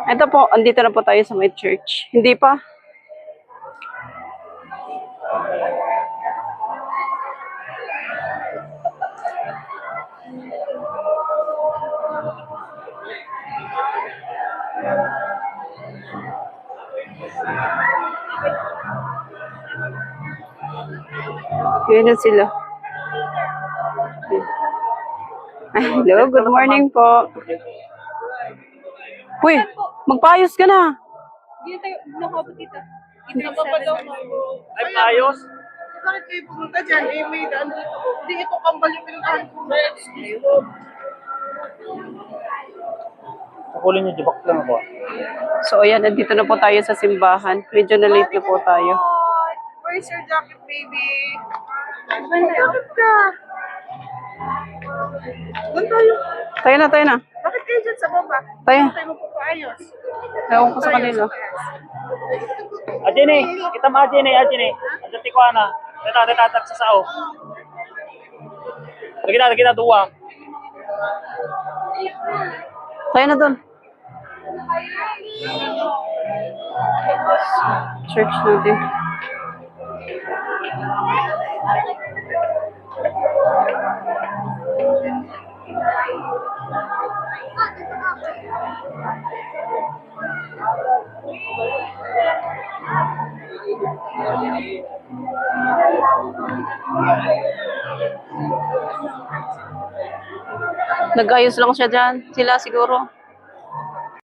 Ito po, andito na po tayo sa may church. Hindi pa. Yun na sila. Hello, good morning po. Uy, magpaayos ka na. Hindi tayo nakabot dito. Ay, ayos. Bakit kayo pumunta dyan? Eh, may daan dito. Hindi ito kambal yung pinuntahan ko. Nakulin niyo, jibak lang ako. So, ayan, nandito na po tayo sa simbahan. Medyo na late na po tayo. Where's your jacket, baby? Jacket ka. Doon tayo. Tayo na. Bakit kayo dyan sa baba? Tayo. Tayo magpapaayos. Ewan ko sa kanila. Ajene, kita mo Ajene. Ajati ko ana. Tatat sa sao. Kita dua. Tayo na doon. Church natin. Nag-ayos lang siya dyan. Sila siguro.